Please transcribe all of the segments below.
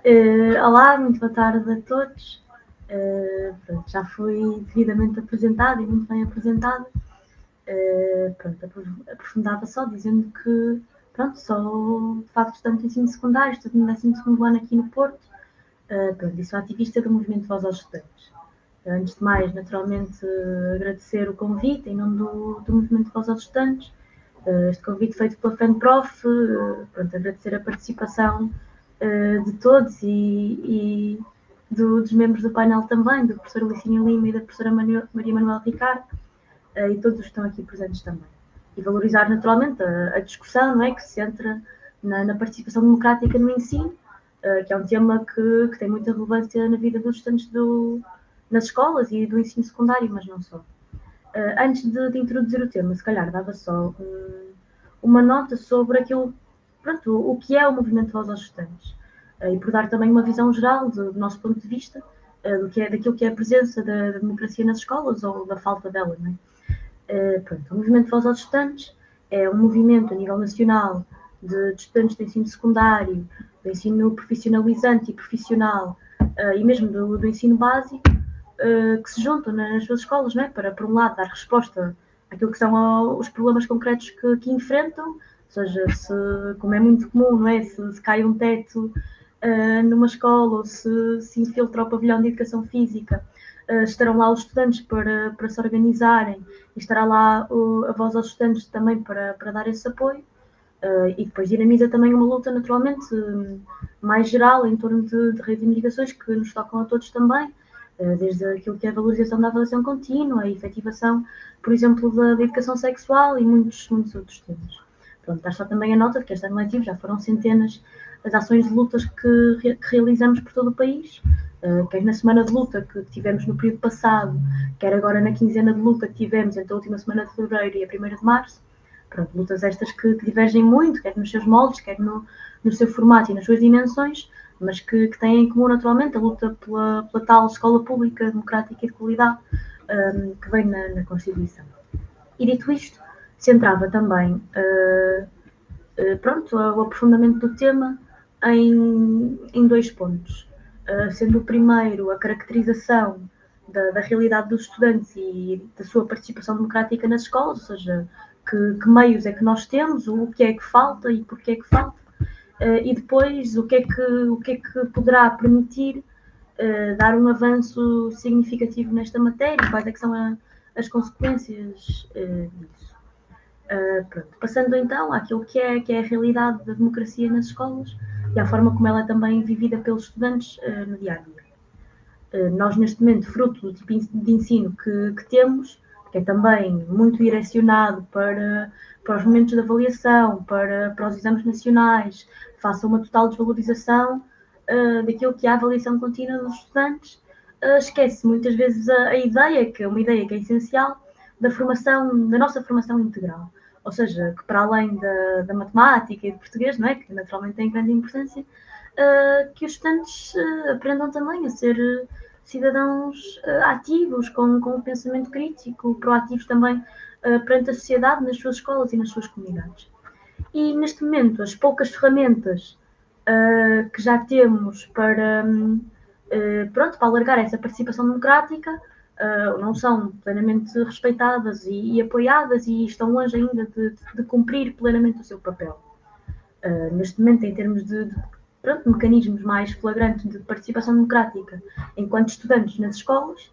Olá, muito boa tarde a todos. Pronto, já fui devidamente apresentada e muito bem apresentada. Pronto, aprofundava só dizendo que pronto, sou de facto estudante de ensino secundário, estou no 12º ano aqui no Porto. Pronto, e sou ativista do movimento Voz aos Estudantes. Antes de mais, naturalmente, agradecer o convite em nome do movimento Voz aos Estudantes. Este convite feito pela FENPROF, pronto, agradecer a participação de todos e dos membros do painel também, do professor Licínio Lima e da professora Maria Manuel Ricardo, e todos os que estão aqui presentes também. E valorizar naturalmente a discussão, não é, que se centra na participação democrática no ensino, que é um tema que tem muita relevância na vida dos estudantes nas escolas e do ensino secundário, mas não só. Antes de introduzir o tema, se calhar dava só uma nota sobre aquilo, pronto, o que é o movimento Voz aos Estudantes, e por dar também uma visão geral do nosso ponto de vista, daquilo que é a presença da democracia nas escolas ou da falta dela. Não é? Pronto, o movimento Voz aos Estudantes é um movimento a nível nacional de estudantes de ensino secundário, do ensino profissionalizante e profissional, e mesmo do ensino básico, que se juntam nas suas escolas, não é? Para, por um lado, dar resposta àquilo que são os problemas concretos que enfrentam, ou seja, como é muito comum, não é? Se cai um teto numa escola ou se infiltra o pavilhão de educação física, estarão lá os estudantes para se organizarem e estará lá a voz aos estudantes também para dar esse apoio. E depois dinamiza também uma luta naturalmente mais geral em torno de reivindicações que nos tocam a todos também, desde aquilo que é a valorização da avaliação contínua, a efetivação, por exemplo, da educação sexual e muitos outros temas. Pronto, está só também a nota de que este ano letivo já foram centenas as ações de lutas que realizamos por todo o país, quer na semana de luta que tivemos no período passado, quer agora na quinzena de luta que tivemos entre a última semana de fevereiro e a 1ª de março. Pronto, lutas estas que divergem muito, quer nos seus moldes, quer no seu formato e nas suas dimensões, mas que têm em comum naturalmente a luta pela tal escola pública, democrática e de qualidade que vem na Constituição. E dito isto, centrava também pronto, o aprofundamento do tema em 2 pontos, sendo o primeiro a caracterização da realidade dos estudantes e da sua participação democrática nas escolas, ou seja, que meios é que nós temos, o que é que falta e porquê é que falta, e depois o que é que poderá permitir dar um avanço significativo nesta matéria, quais é que são as consequências disso. Pronto. Passando então àquilo que é a realidade da democracia nas escolas e à forma como ela é também vivida pelos estudantes no dia a dia. Nós, neste momento, fruto do tipo de ensino que temos, que é também muito direcionado para os momentos de avaliação, para os exames nacionais, faça uma total desvalorização daquilo que é a avaliação contínua dos estudantes, esquece muitas vezes a ideia, que é uma ideia que é essencial, da nossa formação integral. Ou seja, que para além da matemática e do português, não é? Que naturalmente tem grande importância, que os estudantes aprendam também a ser cidadãos ativos, com um pensamento crítico, proativos também perante a sociedade, nas suas escolas e nas suas comunidades. E neste momento, as poucas ferramentas que já temos para alargar essa participação democrática não são plenamente respeitadas e apoiadas e estão longe ainda de cumprir plenamente o seu papel. Neste momento, em termos de mecanismos mais flagrantes de participação democrática enquanto estudantes nas escolas,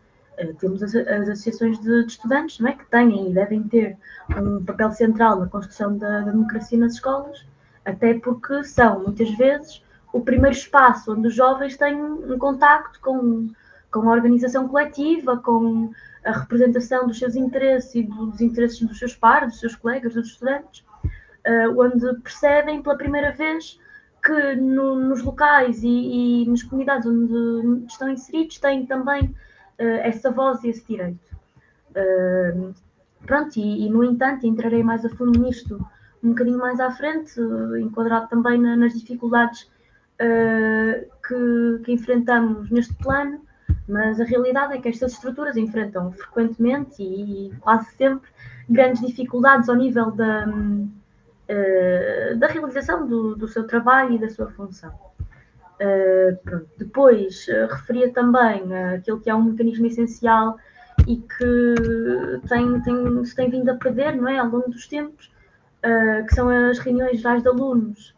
temos as associações de estudantes, não é, que têm e devem ter um papel central na construção da democracia nas escolas, até porque são, muitas vezes, o primeiro espaço onde os jovens têm um contacto com a organização coletiva, com a representação dos seus interesses e dos interesses dos seus pares, dos seus colegas, dos estudantes, onde percebem pela primeira vez que nos locais e nas comunidades onde estão inseridos têm também essa voz e esse direito. Pronto, e no entanto, entrarei mais a fundo nisto um bocadinho mais à frente, enquadrado também nas dificuldades que enfrentamos neste plano, mas a realidade é que estas estruturas enfrentam frequentemente e quase sempre grandes dificuldades ao nível da realização do seu trabalho e da sua função. Pronto. Depois, referia também aquilo que é um mecanismo essencial e que se tem vindo a perder, não é, ao longo dos tempos, que são as reuniões gerais de alunos,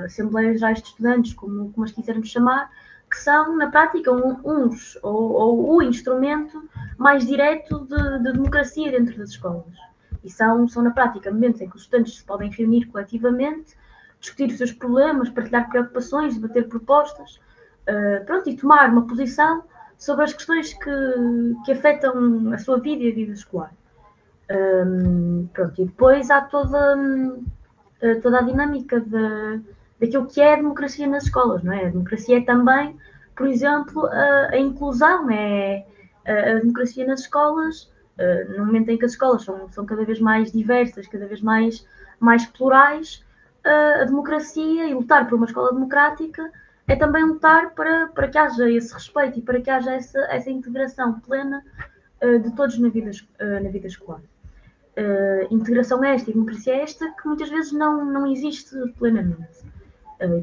assembleias gerais de estudantes, como as quisermos chamar, que são, na prática, ou o instrumento mais direto de democracia dentro das escolas. E são, na prática, momentos em que os estudantes se podem reunir coletivamente, discutir os seus problemas, partilhar preocupações, debater propostas, e tomar uma posição sobre as questões que afetam a sua vida e a vida escolar. E depois há toda a dinâmica daquilo que é a democracia nas escolas, não é? A democracia é também, por exemplo, a inclusão, a democracia nas escolas, no momento em que as escolas são cada vez mais diversas, cada vez mais plurais, a democracia e lutar por uma escola democrática é também lutar para que haja esse respeito e para que haja essa integração plena de todos na vida escolar. Integração esta e democracia esta que muitas vezes não existe plenamente.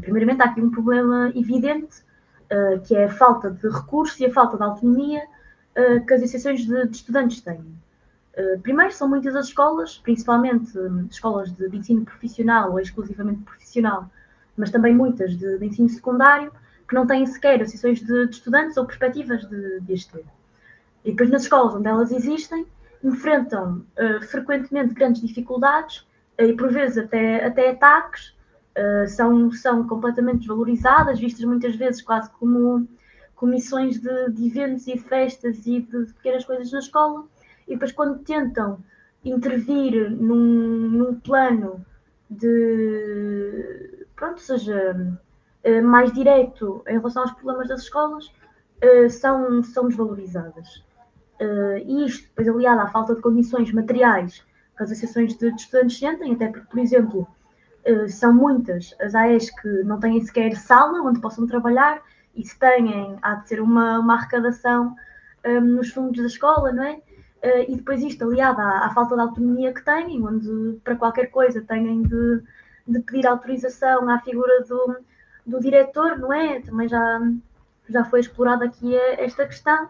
Primeiramente, há aqui um problema evidente, que é a falta de recursos e a falta de autonomia que as associações de estudantes têm. Primeiro, são muitas as escolas, principalmente escolas de ensino profissional ou exclusivamente profissional, mas também muitas de ensino secundário, que não têm sequer associações de estudantes ou perspectivas de as ter. E depois, nas escolas onde elas existem, enfrentam frequentemente grandes dificuldades e, por vezes, até ataques. São completamente desvalorizadas, vistas muitas vezes quase como comissões de eventos e de festas e de pequenas coisas na escola. E depois, quando tentam intervir num plano de, seja mais direto em relação aos problemas das escolas, são desvalorizadas. E isto, depois aliado à falta de condições materiais que as associações de estudantes sentem, até porque, por exemplo, são muitas as AES que não têm sequer sala onde possam trabalhar e se têm, há de ser uma arrecadação nos fundos da escola, não é? E depois isto aliado à falta de autonomia que têm, onde para qualquer coisa têm de pedir autorização à figura do diretor, não é? Também já foi explorada aqui esta questão.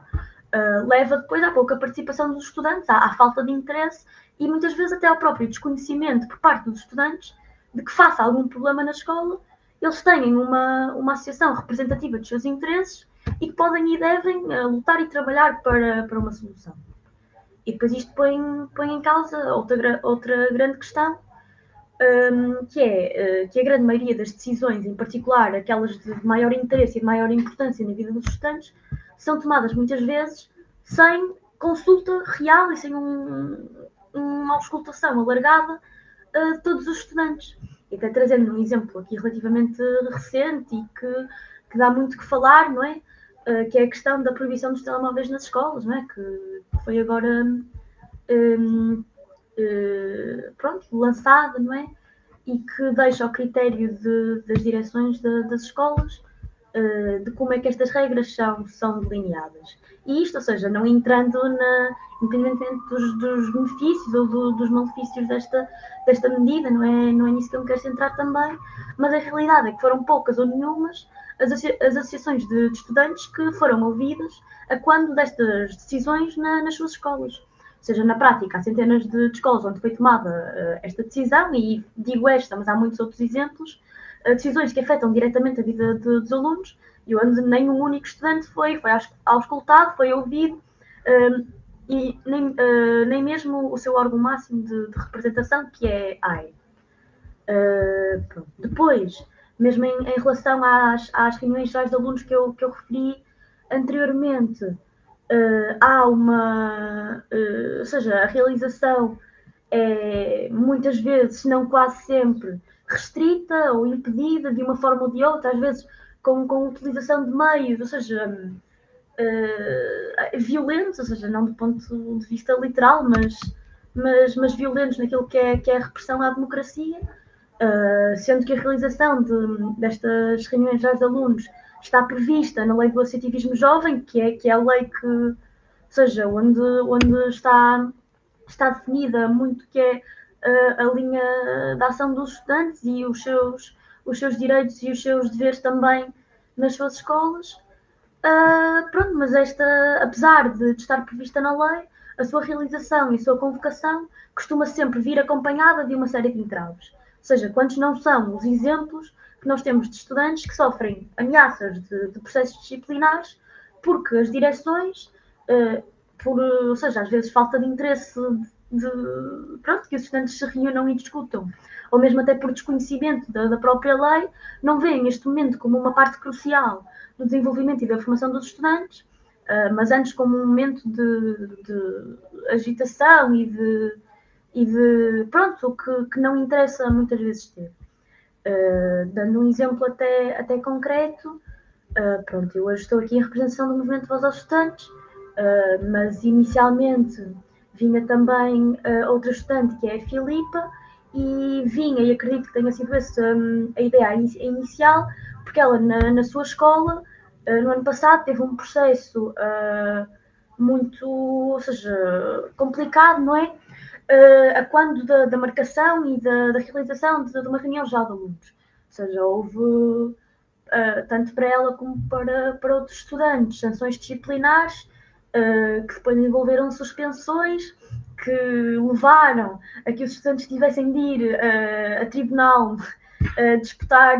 Leva depois à pouca participação dos estudantes, à falta de interesse e muitas vezes até ao próprio desconhecimento por parte dos estudantes de que face a algum problema na escola, eles têm uma associação representativa dos seus interesses e que podem e devem lutar e trabalhar para uma solução. E depois isto põe em causa outra grande questão, que é que a grande maioria das decisões, em particular aquelas de maior interesse e de maior importância na vida dos estudantes, são tomadas muitas vezes sem consulta real e sem uma auscultação alargada de todos os estudantes. E até trazendo um exemplo aqui relativamente recente e que dá muito que falar, não é? Que é a questão da proibição dos telemóveis nas escolas, não é? Que foi agora lançada, não é? E que deixa ao critério das direções das escolas de como é que estas regras são delineadas. E isto, ou seja, não entrando independentemente dos benefícios ou dos malefícios desta medida, não é nisso que eu me quero centrar também, mas a realidade é que foram poucas ou nenhumas as associações de estudantes que foram ouvidas a quando destas decisões nas suas escolas. Ou seja, na prática, há centenas de escolas onde foi tomada esta decisão, e digo esta, mas há muitos outros exemplos, decisões que afetam diretamente a vida dos alunos e onde nem um único estudante foi auscultado, foi ouvido e nem mesmo o seu órgão máximo de representação, que é a AE. Depois, mesmo em relação às reuniões gerais de alunos que eu referi anteriormente, há ou seja, a realização é muitas vezes, se não quase sempre, restrita ou impedida de uma forma ou de outra, às vezes com a utilização de meios, ou seja, violentos, ou seja, não do ponto de vista literal, mas violentos naquilo que é a repressão à democracia, sendo que a realização destas reuniões de alunos está prevista na Lei do Associativismo Jovem, que é a lei que, ou seja, onde está definida muito que é a linha de ação dos estudantes e os seus direitos e os seus deveres também nas suas escolas. Pronto, mas apesar de estar prevista na lei, a sua realização e a sua convocação costuma sempre vir acompanhada de uma série de entraves. Ou seja, quantos não são os exemplos que nós temos de estudantes que sofrem ameaças de processos disciplinares porque as direções, ou seja, às vezes falta de interesse pronto, que os estudantes se reúnam e discutam, ou mesmo até por desconhecimento da própria lei, não veem este momento como uma parte crucial do desenvolvimento e da formação dos estudantes, mas antes como um momento de agitação e de pronto, que não interessa muitas vezes ter. Dando um exemplo até concreto, pronto, eu hoje estou aqui em representação do Movimento Voz aos Estudantes, mas inicialmente vinha também outra estudante, que é a Filipa, e vinha, e acredito que tenha sido essa a ideia inicial, porque ela na sua escola, no ano passado, teve um processo muito, ou seja, complicado, não é? A quando da marcação e da realização de uma reunião já de alunos. Ou seja, houve, tanto para ela como para outros estudantes, sanções disciplinares, que depois envolveram suspensões, que levaram a que os estudantes tivessem de ir a tribunal disputar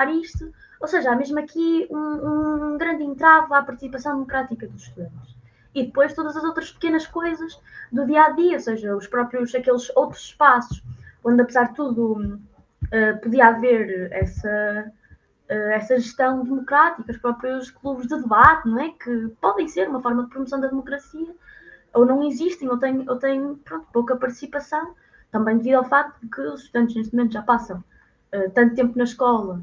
isto. Ou seja, há mesmo aqui um grande entrave à participação democrática dos estudantes. E depois todas as outras pequenas coisas do dia a dia, ou seja, aqueles outros espaços onde, apesar de tudo, podia haver essa gestão democrática, os próprios clubes de debate, não é? Que podem ser uma forma de promoção da democracia, ou não existem, ou têm pronto, pouca participação, também devido ao facto de que os estudantes neste momento já passam tanto tempo na escola,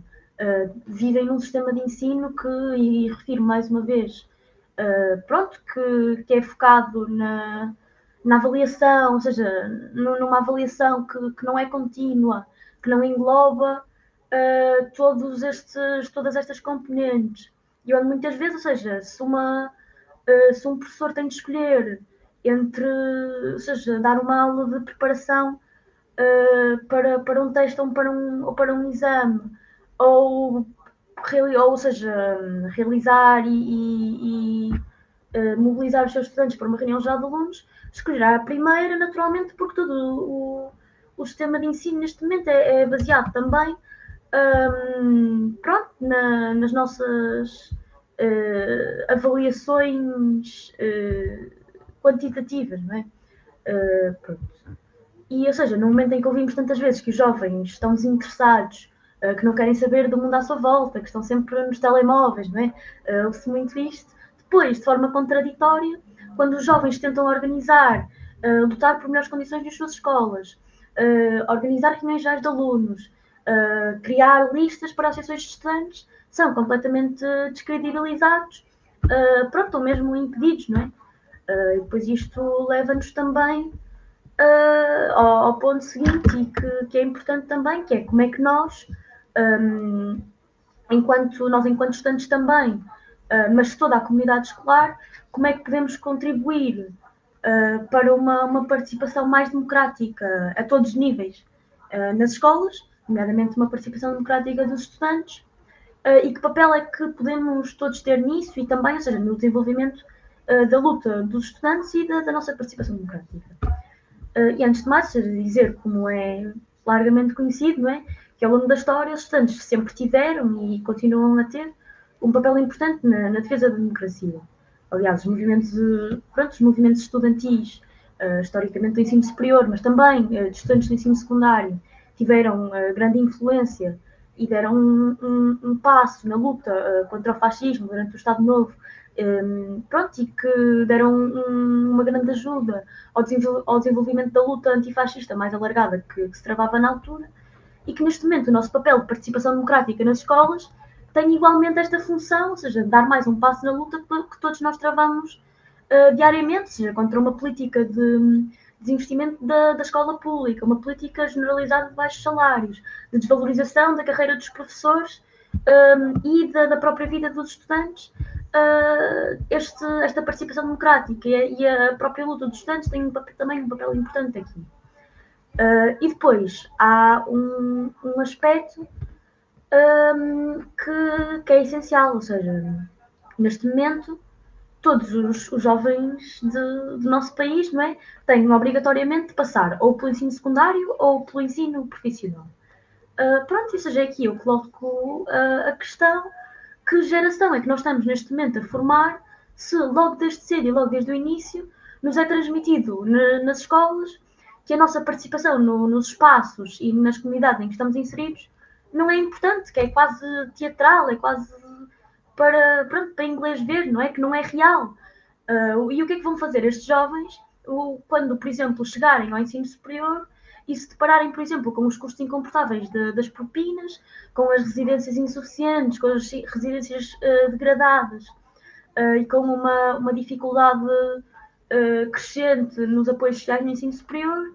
vivem num sistema de ensino e refiro mais uma vez, pronto, que é focado na avaliação, ou seja, numa avaliação que não é contínua, que não engloba todas estas componentes. E onde muitas vezes, ou seja, se um professor tem de escolher entre, ou seja, dar uma aula de preparação para um texto ou para um exame, ou seja, realizar e mobilizar os seus estudantes para uma reunião já de alunos, escolherá a primeira, naturalmente, porque todo o sistema de ensino neste momento é baseado também pronto, nas nossas avaliações quantitativas, não é? Pronto. E, ou seja, no momento em que ouvimos tantas vezes que os jovens estão desinteressados, que não querem saber do mundo à sua volta, que estão sempre nos telemóveis, não é? Ouve-se muito isto. Depois, de forma contraditória, quando os jovens tentam organizar, lutar por melhores condições nas suas escolas, organizar reuniões de alunos, criar listas para as sessões de estudantes, são completamente descredibilizados, pronto, ou mesmo impedidos, não é? E depois isto leva-nos também ao ponto seguinte e que é importante também, que é como é que nós, enquanto estudantes também, mas toda a comunidade escolar, como é que podemos contribuir para uma participação mais democrática a todos os níveis nas escolas, nomeadamente uma participação democrática dos estudantes, e que papel é que podemos todos ter nisso e também, ou seja, no desenvolvimento da luta dos estudantes e da nossa participação democrática. E antes de mais, dizer, como é largamente conhecido, não é? Que ao longo da história os estudantes sempre tiveram e continuam a ter um papel importante na defesa da democracia. Aliás, os movimentos estudantis, historicamente do ensino superior, mas também de estudantes do ensino secundário, tiveram grande influência e deram um passo na luta contra o fascismo durante o Estado Novo, pronto, e que deram uma grande ajuda ao desenvolvimento da luta antifascista mais alargada que se travava na altura, e que neste momento o nosso papel de participação democrática nas escolas tem igualmente esta função, ou seja, dar mais um passo na luta que todos nós travamos diariamente, ou seja, contra uma política de desinvestimento da escola pública, uma política generalizada de baixos salários, de desvalorização da carreira dos professores e da própria vida dos estudantes. Esta participação democrática e a própria luta dos estudantes tem também um papel importante aqui. E depois há um aspecto que é essencial, ou seja, neste momento todos os jovens do nosso país, não é, têm obrigatoriamente de passar ou pelo ensino secundário ou pelo ensino profissional. Pronto, ou seja, aqui eu coloco a questão: que geração é que nós estamos neste momento a formar, se logo desde cedo e logo desde o início nos é transmitido nas escolas que a nossa participação nos espaços e nas comunidades em que estamos inseridos não é importante, que é quase teatral, é quase para inglês ver, não é? Que não é real. E o que é que vão fazer estes jovens quando, por exemplo, chegarem ao ensino superior e se depararem, por exemplo, com os custos incomportáveis das propinas, com as residências insuficientes, com as residências degradadas e com uma dificuldade crescente nos apoios sociais no ensino superior?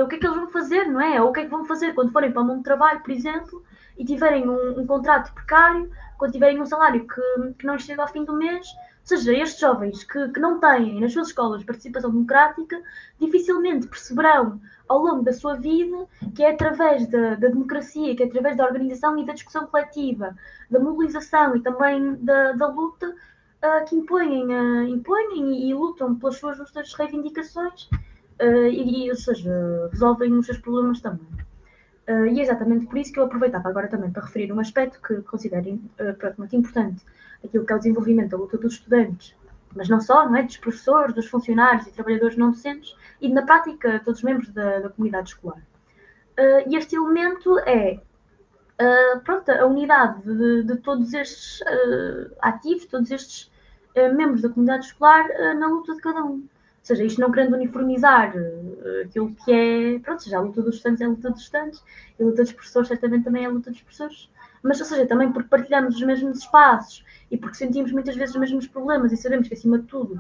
O que é que eles vão fazer, não é? Ou o que é que vão fazer quando forem para o mundo de trabalho, por exemplo, e tiverem um contrato precário, quando tiverem um salário que não lhes chega ao fim do mês? Ou seja, estes jovens que não têm nas suas escolas participação democrática dificilmente perceberão ao longo da sua vida que é através da democracia, que é através da organização e da discussão coletiva, da mobilização e também da luta que impõem e lutam pelas suas justas reivindicações ou seja, resolvem os seus problemas também. E é exatamente por isso que eu aproveitava agora também para referir um aspecto que considero muito importante, aquilo que é o desenvolvimento da luta dos estudantes, mas não só, não é? Dos professores, dos funcionários e trabalhadores não docentes e, na prática, todos os membros da comunidade escolar. E este elemento é a unidade de todos estes ativos, todos estes membros da comunidade escolar na luta de cada um. Ou seja, isto não querendo uniformizar aquilo que é, pronto, seja, a luta dos estudantes é a luta dos estudantes, e a luta dos professores certamente também é a luta dos professores, mas, ou seja, também porque partilhamos os mesmos espaços e porque sentimos muitas vezes os mesmos problemas e sabemos que, acima de tudo,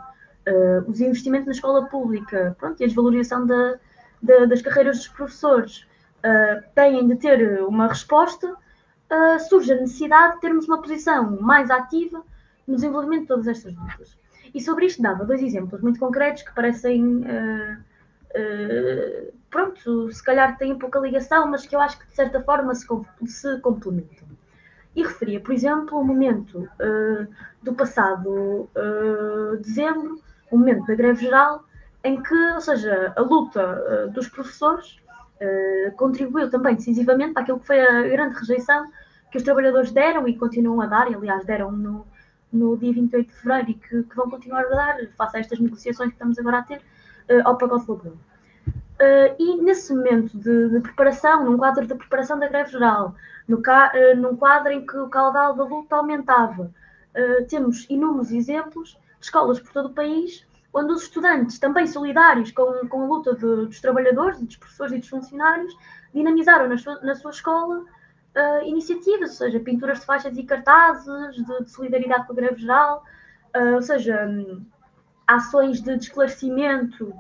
os investimentos na escola pública, pronto, e a desvalorização das carreiras dos professores têm de ter uma resposta, surge a necessidade de termos uma posição mais ativa no desenvolvimento de todas estas lutas. E sobre isto dava dois exemplos muito concretos que parecem, pronto, se calhar têm pouca ligação, mas que eu acho que de certa forma se complementam. E referia, por exemplo, o momento do passado dezembro, o momento da greve geral, em que, ou seja, a luta dos professores contribuiu também decisivamente para aquilo que foi a grande rejeição que os trabalhadores deram e continuam a dar, e aliás deram no dia 28 de fevereiro e que vão continuar a dar, face a estas negociações que estamos agora a ter, ao pacote laboral. E nesse momento de preparação, num quadro de preparação da greve geral, num quadro em que o caudal da luta aumentava, temos inúmeros exemplos de escolas por todo o país, onde os estudantes, também solidários com a luta dos trabalhadores, dos professores e dos funcionários, dinamizaram na sua escola iniciativas, ou seja, pinturas de faixas e cartazes de solidariedade com a greve geral, ou seja, ações de esclarecimento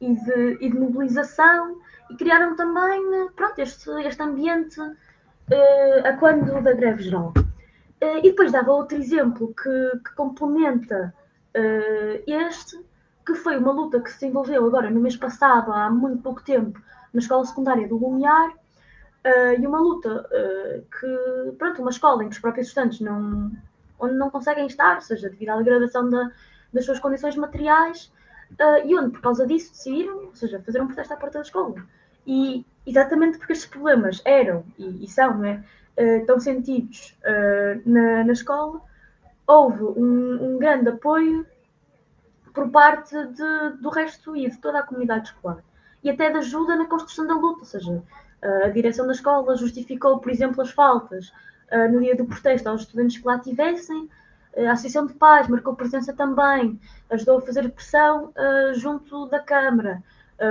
e de mobilização, e criaram também pronto, este ambiente a quando da greve geral. E depois dava outro exemplo que complementa este, que foi uma luta que se desenvolveu agora no mês passado, há muito pouco tempo, na escola secundária do Lumiar, e uma luta que, pronto, uma escola em que os próprios estudantes onde não conseguem estar, ou seja, devido à degradação das suas condições materiais, e onde, por causa disso, decidiram, ou seja, fazer um protesto à porta da escola. E exatamente porque estes problemas eram, e são, não é, tão sentidos na escola, houve um grande apoio por parte do resto e de toda a comunidade escolar. E até de ajuda na construção da luta, ou seja, a direção da escola justificou, por exemplo, as faltas no dia do protesto aos estudantes que lá tivessem, a Associação de Pais marcou presença também, ajudou a fazer pressão junto da Câmara,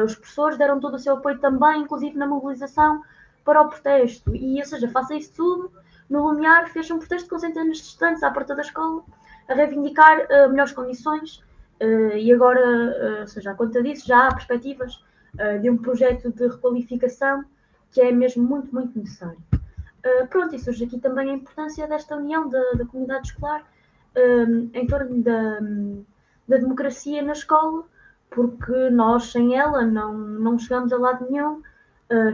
os professores deram todo o seu apoio também, inclusive na mobilização para o protesto, e, ou seja, face a isso tudo, no Lumiar fez um protesto com centenas de estudantes à porta da escola, a reivindicar melhores condições, e agora, ou seja, à conta disso, já há perspectivas de um projeto de requalificação que é mesmo muito, muito necessário. Pronto, e surge aqui também a importância desta união da comunidade escolar em torno da democracia na escola, porque nós sem ela não chegamos a lado nenhum,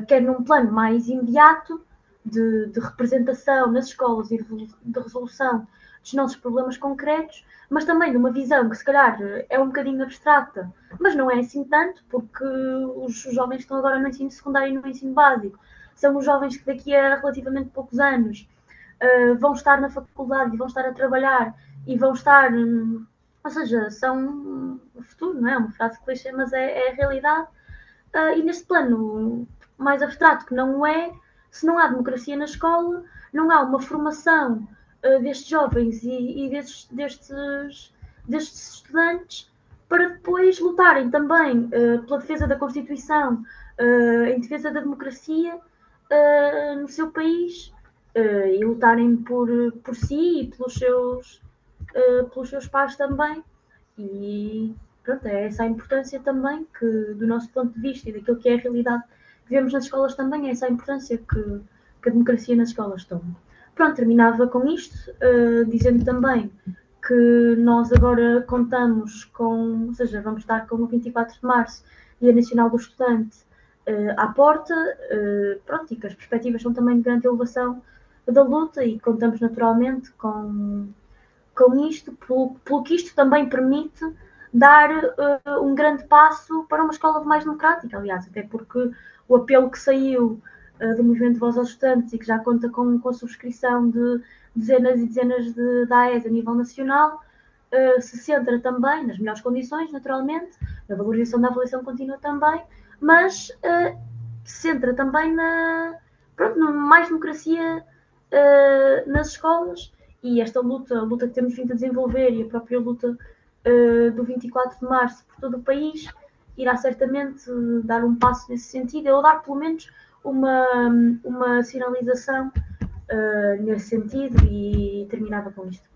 quer num plano mais imediato de representação nas escolas e de resolução dos nossos problemas concretos, mas também de uma visão que se calhar é um bocadinho abstrata, mas não é assim tanto, porque os jovens que estão agora no ensino secundário e no ensino básico são os jovens que daqui a relativamente poucos anos vão estar na faculdade e vão estar a trabalhar e vão estar, ou seja, são o futuro, não é? Uma frase clichê, mas é a realidade. E neste plano mais abstrato, que não é, se não há democracia na escola, não há uma formação destes jovens e destes estudantes para depois lutarem também pela defesa da Constituição, em defesa da democracia no seu país e lutarem por si e pelos seus pais também. E pronto, é essa a importância também que, do nosso ponto de vista e daquilo que é a realidade que vemos nas escolas também, é essa a importância que a democracia nas escolas toma. Pronto, terminava com isto, dizendo também que nós agora contamos com, ou seja, vamos estar com o 24 de Março, Dia Nacional do Estudante, à porta, pronto, e que as perspectivas são também de grande elevação da luta e contamos naturalmente com isto, pelo que isto também permite dar um grande passo para uma escola mais democrática, aliás, até porque o apelo que saiu do Movimento Voz aos Estudantes e que já conta com a subscrição de dezenas e dezenas de AES a nível nacional, se centra também nas melhores condições, naturalmente, na valorização da avaliação contínua também, mas se centra também na mais democracia nas escolas. E esta luta, a luta que temos vindo a desenvolver e a própria luta do 24 de Março por todo o país, irá certamente dar um passo nesse sentido, ou dar pelo menos uma sinalização nesse sentido, e terminava com isto.